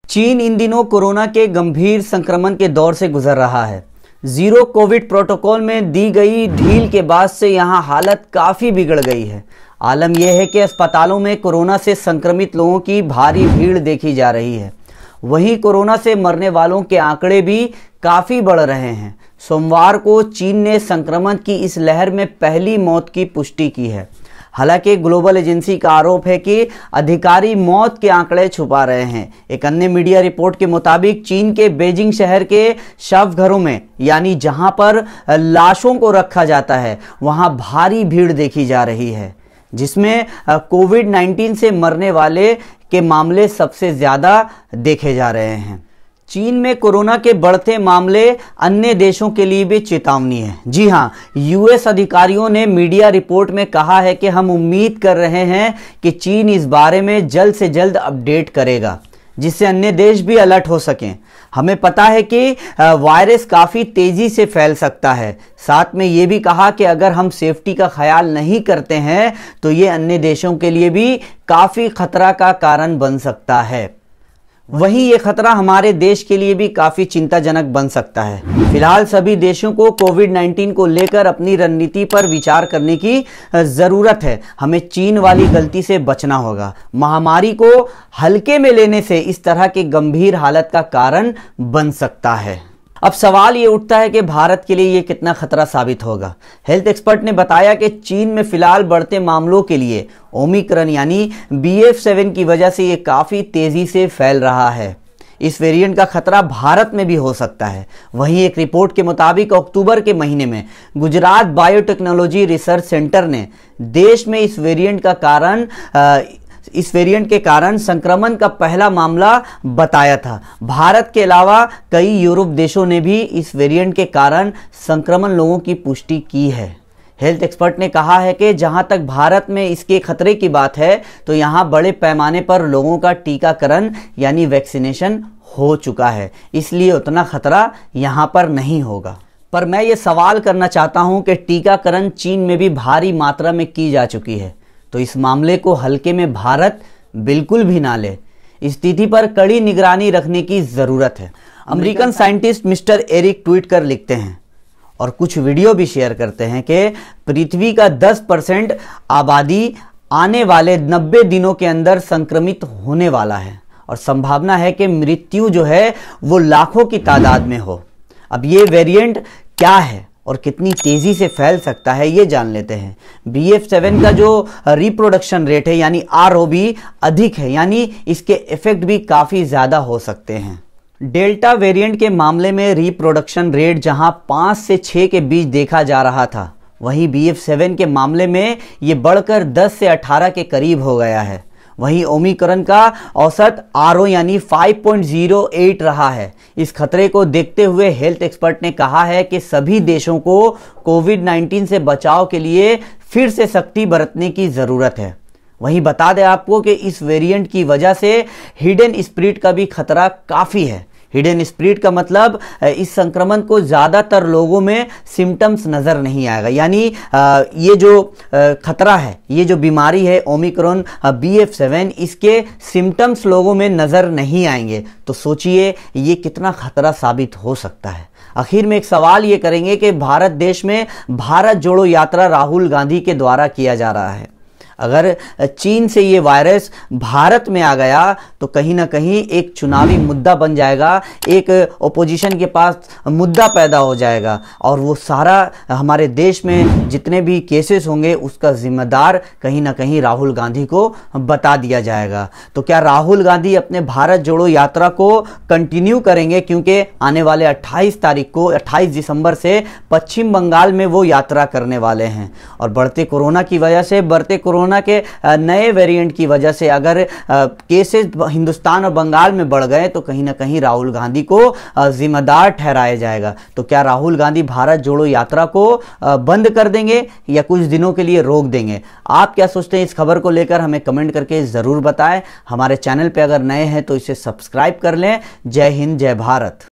चीन इन दिनों कोरोना के गंभीर संक्रमण के दौर से गुजर रहा है। जीरो कोविड प्रोटोकॉल में दी गई ढील के बाद से यहां हालत काफ़ी बिगड़ गई है। आलम यह है कि अस्पतालों में कोरोना से संक्रमित लोगों की भारी भीड़ देखी जा रही है। वहीं कोरोना से मरने वालों के आंकड़े भी काफ़ी बढ़ रहे हैं। सोमवार को चीन ने संक्रमण की इस लहर में पहली मौत की पुष्टि की है। हालांकि ग्लोबल एजेंसी का आरोप है कि अधिकारी मौत के आंकड़े छुपा रहे हैं। एक अन्य मीडिया रिपोर्ट के मुताबिक चीन के बीजिंग शहर के शव घरों में, यानी जहां पर लाशों को रखा जाता है, वहां भारी भीड़ देखी जा रही है, जिसमें कोविड-19 से मरने वाले के मामले सबसे ज़्यादा देखे जा रहे हैं। चीन में कोरोना के बढ़ते मामले अन्य देशों के लिए भी चेतावनी है। जी हां, यूएस अधिकारियों ने मीडिया रिपोर्ट में कहा है कि हम उम्मीद कर रहे हैं कि चीन इस बारे में जल्द से जल्द अपडेट करेगा, जिससे अन्य देश भी अलर्ट हो सकें। हमें पता है कि वायरस काफ़ी तेज़ी से फैल सकता है। साथ में ये भी कहा कि अगर हम सेफ्टी का ख्याल नहीं करते हैं तो ये अन्य देशों के लिए भी काफ़ी खतरा का कारण बन सकता है। वहीं ये खतरा हमारे देश के लिए भी काफ़ी चिंताजनक बन सकता है। फिलहाल सभी देशों को कोविड-19 को लेकर अपनी रणनीति पर विचार करने की ज़रूरत है। हमें चीन वाली गलती से बचना होगा। महामारी को हल्के में लेने से इस तरह की गंभीर हालत का कारण बन सकता है। अब सवाल ये उठता है कि भारत के लिए ये कितना खतरा साबित होगा। हेल्थ एक्सपर्ट ने बताया कि चीन में फिलहाल बढ़ते मामलों के लिए ओमिक्रॉन यानी BF7 की वजह से ये काफ़ी तेज़ी से फैल रहा है। इस वेरिएंट का खतरा भारत में भी हो सकता है। वहीं एक रिपोर्ट के मुताबिक अक्टूबर के महीने में गुजरात बायोटेक्नोलॉजी रिसर्च सेंटर ने देश में इस वेरिएंट के कारण संक्रमण का पहला मामला बताया था। भारत के अलावा कई यूरोप देशों ने भी इस वेरिएंट के कारण संक्रमण लोगों की पुष्टि की है। हेल्थ एक्सपर्ट ने कहा है कि जहां तक भारत में इसके खतरे की बात है, तो यहां बड़े पैमाने पर लोगों का टीकाकरण यानी वैक्सीनेशन हो चुका है, इसलिए उतना खतरा यहां पर नहीं होगा। पर मैं ये सवाल करना चाहता हूं कि टीकाकरण चीन में भी भारी मात्रा में की जा चुकी है, तो इस मामले को हल्के में भारत बिल्कुल भी ना ले। इस स्थिति पर कड़ी निगरानी रखने की ज़रूरत है। American scientist mister Eric tweet कर लिखते हैं और कुछ वीडियो भी शेयर करते हैं कि पृथ्वी का 10% आबादी आने वाले 90 दिनों के अंदर संक्रमित होने वाला है और संभावना है कि मृत्यु जो है वो लाखों की तादाद में हो। अब ये वेरिएंट क्या है और कितनी तेज़ी से फैल सकता है, ये जान लेते हैं। BF7 का जो रिप्रोडक्शन रेट है यानी ROB अधिक है, यानी इसके इफेक्ट भी काफ़ी ज़्यादा हो सकते हैं। डेल्टा वेरिएंट के मामले में रिप्रोडक्शन रेट जहां 5 से 6 के बीच देखा जा रहा था, वहीं BF7 के मामले में ये बढ़कर 10 से 18 के करीब हो गया है। वहीं ओमिक्रॉन का औसत RO यानी 5.08 रहा है। इस खतरे को देखते हुए हेल्थ एक्सपर्ट ने कहा है कि सभी देशों को कोविड-19 से बचाव के लिए फिर से सख्ती बरतने की ज़रूरत है। वहीं बता दें आपको कि इस वेरिएंट की वजह से हिडन स्प्रेड का भी खतरा काफ़ी है। हिडन स्प्रेड का मतलब इस संक्रमण को ज़्यादातर लोगों में सिम्टम्स नज़र नहीं आएगा, यानी ये जो खतरा है, ये जो बीमारी है ओमिक्रॉन BF7, इसके सिम्टम्स लोगों में नज़र नहीं आएंगे। तो सोचिए ये कितना खतरा साबित हो सकता है। आखिर में एक सवाल ये करेंगे कि भारत देश में भारत जोड़ो यात्रा राहुल गांधी के द्वारा किया जा रहा है। अगर चीन से ये वायरस भारत में आ गया तो कहीं ना कहीं एक चुनावी मुद्दा बन जाएगा, एक ओपोजिशन के पास मुद्दा पैदा हो जाएगा और वो सारा हमारे देश में जितने भी केसेस होंगे उसका जिम्मेदार कहीं ना कहीं राहुल गांधी को बता दिया जाएगा। तो क्या राहुल गांधी अपने भारत जोड़ो यात्रा को कंटिन्यू करेंगे, क्योंकि आने वाले 28 दिसंबर से पश्चिम बंगाल में वो यात्रा करने वाले हैं और बढ़ते कोरोना की वजह से, बढ़ते कोरोना के नए वेरिएंट की वजह से अगर केसेस हिंदुस्तान और बंगाल में बढ़ गए तो कहीं ना कहीं राहुल गांधी को जिम्मेदार ठहराया जाएगा। तो क्या राहुल गांधी भारत जोड़ो यात्रा को बंद कर देंगे या कुछ दिनों के लिए रोक देंगे? आप क्या सोचते हैं इस खबर को लेकर? हमें कमेंट करके ज़रूर बताएं। हमारे चैनल पे अगर नए हैं तो इसे सब्सक्राइब कर लें। जय हिंद, जय भारत।